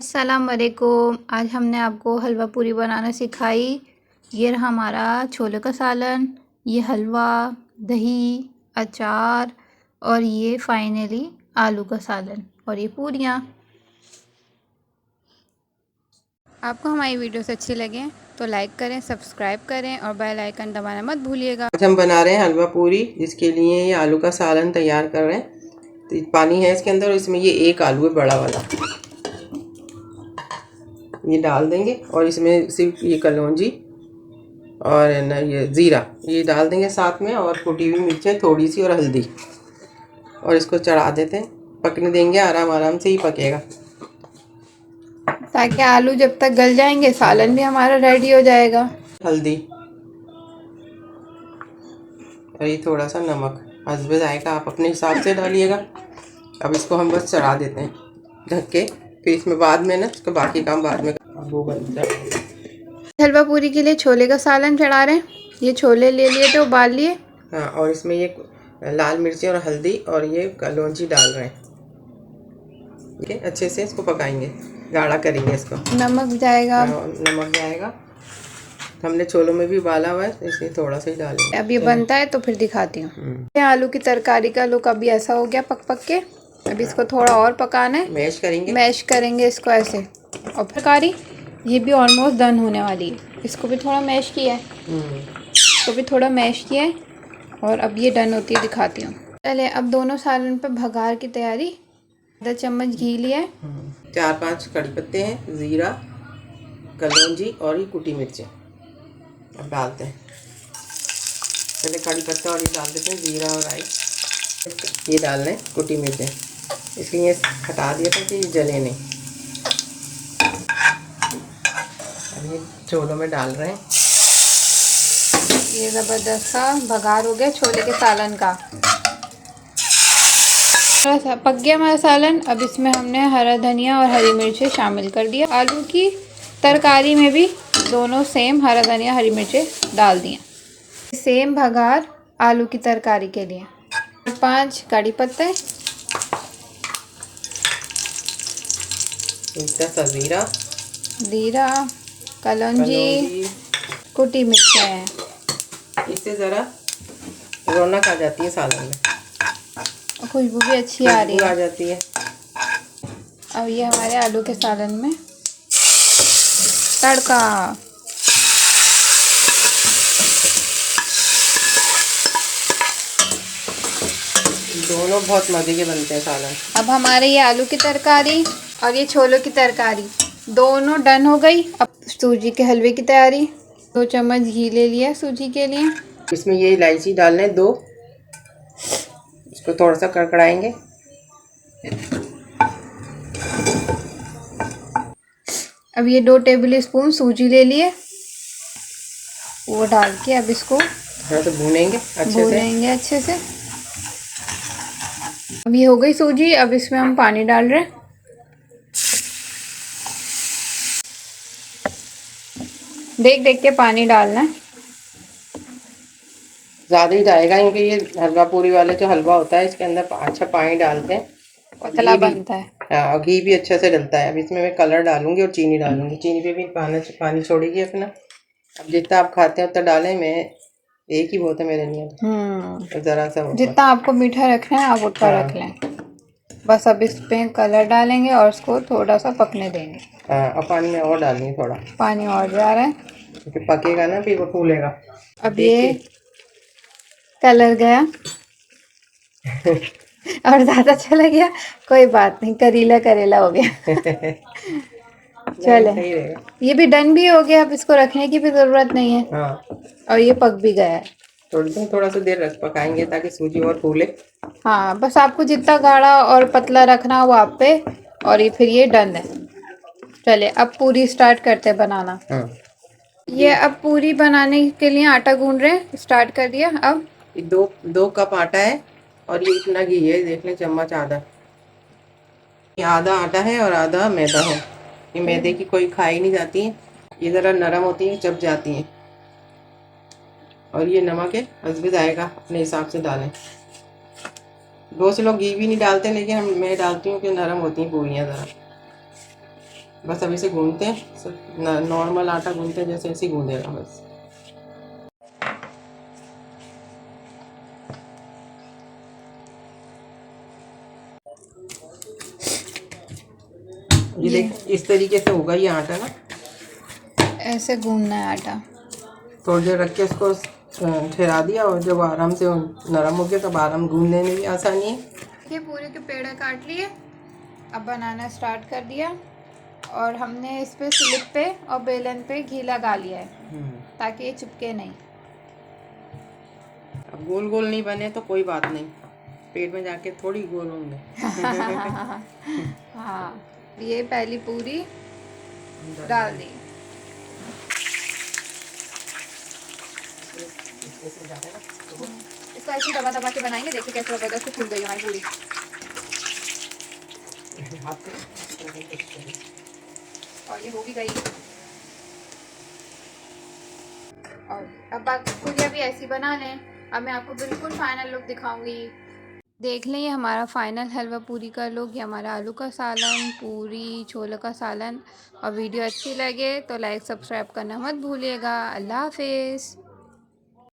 अस्सलाम वालेकुम। आज हमने आपको हलवा पूरी बनाना सिखाई। ये रहा हमारा छोले का सालन, ये हलवा, दही, अचार और ये फाइनली आलू का सालन और ये पूरियाँ। आपको हमारी वीडियोस अच्छी लगे तो लाइक करें, सब्सक्राइब करें और बेल आइकन दबाना मत भूलिएगा। आज हम बना रहे हैं हलवा पूरी, जिसके लिए ये आलू का सालन तैयार कर रहे हैं। तो पानी है इसके अंदर और इसमें ये एक आलू है बड़ा वाला, ये डाल देंगे और इसमें सिर्फ ये कलौंजी और ना ये ज़ीरा ये डाल देंगे साथ में, और कुटी हुई मिर्चें थोड़ी सी और हल्दी, और इसको चढ़ा देते हैं। पकने देंगे, आराम आराम से ही पकेगा ताकि आलू जब तक गल जाएंगे सालन भी हमारा रेडी हो जाएगा। हल्दी और ये थोड़ा सा नमक हस्बे जाएगा, आप अपने हिसाब से डालिएगा। अब इसको हम बस चढ़ा देते हैं ढक के, फिर इसमें बाद में ना इसका बाकी काम बाद में वो बनता है। हलवा पूरी के लिए छोले का सालन चढ़ा रहे हैं। ये छोले ले लिए थे, उबाल लिए। हाँ, और इसमें ये लाल मिर्ची और हल्दी और ये कलौंजी डाल रहे हैं। ठीक है, अच्छे से इसको पकाएंगे, गाढ़ा करेंगे इसको। नमक जाएगा। नमक जाएगा, हमने छोलों में भी उबाला हुआ है इसलिए थोड़ा सा ही डालेंगे। अब ये बनता है तो फिर दिखाती हूँ। आलू की तरकारी का लुक अभी ऐसा हो गया पक पक के। अब इसको थोड़ा और पकाना है, मैश करेंगे इसको ऐसे। और तरकारी ये भी ऑलमोस्ट डन होने वाली है। इसको भी थोड़ा मैश किया है, इसको भी थोड़ा मैश किया है और अब ये डन होती है, दिखाती हूँ। चले अब दोनों सालन पे भगार की तैयारी। आधा चम्मच घी लिया है, 4-5 कड़ी पत्ते हैं, ज़ीरा, कलौंजी और ये कुटी मिर्चें अब डालते हैं। पहले कड़ी पत्ता और ये डाल देते हैं, ज़ीरा और राई ये डाल रहे हैं, कुटी मिर्चें इसलिए हटा दिया था कि ये जले नहीं। अब ये छोलों में डाल रहे हैं। ये ज़बरदस्त सा भगार हो गया छोले के सालन का। थोड़ा सा पक गया हमारा सालन। अब इसमें हमने हरा धनिया और हरी मिर्चें शामिल कर दिया। आलू की तरकारी में भी दोनों सेम हरा धनिया हरी मिर्चें डाल दिए। सेम भगार आलू की तरकारी के लिए 5 कड़ी पत्ते, ज़ीरा, कलौंजी, कुटी मिर्चें। इससे ज़रा रौनक आ जाती है सालन में, खुशबू भी अच्छी आ रही है, आ जाती है। अब ये हमारे आलू के सालन में तड़का। दोनों बहुत मज़े के बनते हैं सालन। अब हमारे ये आलू की तरकारी और ये छोलों की तरकारी दोनों डन हो गई। अब सूजी के हलवे की तैयारी। 2 चम्मच घी ले लिया सूजी के लिए। इसमें ये इलायची डालने 2, इसको थोड़ा सा कड़कड़ाएंगे। अब ये 2 टेबल स्पून सूजी ले लिए, वो डाल के अब इसको थोड़ा सा भूनेंगे अच्छे से। अब ये हो गई सूजी। अब इसमें हम पानी डाल रहे हैं। देख देख के पानी डालना है, ज़्यादा ही जाएगा क्योंकि ये हलवा पूरी वाले जो हलवा होता है इसके अंदर अच्छा पानी डालते हैं, पतला बनता है। हाँ, और घी भी अच्छे से डलता है। अब इसमें मैं कलर डालूंगी और चीनी डालूंगी। चीनी पे भी पानी छोड़ेगी अपना। अब जितना आप खाते हैं उतना डालें, मैं एक ही बहुत है मेरे लिए, ज़रा सा जितना आपको मीठा रखना है आप उतना रख लें। बस अब इस पे कलर डालेंगे और उसको थोड़ा सा पकने देंगे। हाँ, और पानी में और डालेंगे, थोड़ा पानी और जा रहा है क्योंकि पकेगा ना, फिर वो फूलेगा। अब ये कलर गया और ज़्यादा चला गया, कोई बात नहीं, करीला करेला हो गया। चले, ये भी डन भी हो गया। अब इसको रखने की भी ज़रूरत नहीं है। हाँ, और ये पक भी गया है। थोड़ा सा देर पकाएंगे ताकि सूजी और फूले। हाँ, बस आपको जितना गाढ़ा और पतला रखना हो आप पे। और ये फिर ये डन है। चले अब पूरी स्टार्ट करते हैं बनाना। हाँ, ये अब पूरी बनाने के लिए आटा गूंद रहे हैं, स्टार्ट कर दिया। अब 2 कप आटा है और ये इतना घी है, देख लें, चम्मच आधा। ये आधा आटा है और आधा मैदा है। ये मैदे की कोई खाई नहीं जाती है, ये ज़रा नरम होती है, चप जाती हैं। और ये नमक है, हस्बे जाएगा, अपने हिसाब से डालें। बहुत से लोग घी भी नहीं डालते, लेकिन मैं डालती हूँ कि नरम होती हैं पूरियाँ ज़रा। बस अब इसे गूंदते हैं, नॉर्मल आटा गूंदते हैं जैसे, ऐसे ही गूंदेगा बस। ये देख इस तरीके से होगा ये आटा ना, ऐसे गूंदना है आटा। थोड़ी देर रख के इसको ठहरा दिया, और जब आराम से नरम हो गया तब आराम गूंदने में भी आसानी है। ये पूरे के पेड़े काट लिए, अब बनाना स्टार्ट कर दिया, और हमने इस पे स्लिप पे और बेलन पे घी लगा लिया है ताकि ये चिपके नहीं। अब गोल गोल नहीं बने तो कोई बात नहीं, पेट में जाके थोड़ी गोल होंगे। हाँ, ये पहली पूरी डाल दी। इसको ऐसे दबा दबा के बनाएंगे, देखिए कैसे जबरदस्त फूल गई हमारी पूरी। और ये हो भी गई। और अब पूरियाँ भी ऐसी बना लें। अब मैं आपको बिल्कुल फाइनल लुक दिखाऊंगी। देख लें ये हमारा फाइनल हलवा पूरी का लुक। ये हमारा आलू का सालन, पूरी, छोले का सालन। और वीडियो अच्छी लगे तो लाइक सब्सक्राइब करना मत भूलिएगा। अल्लाह हाफिज़।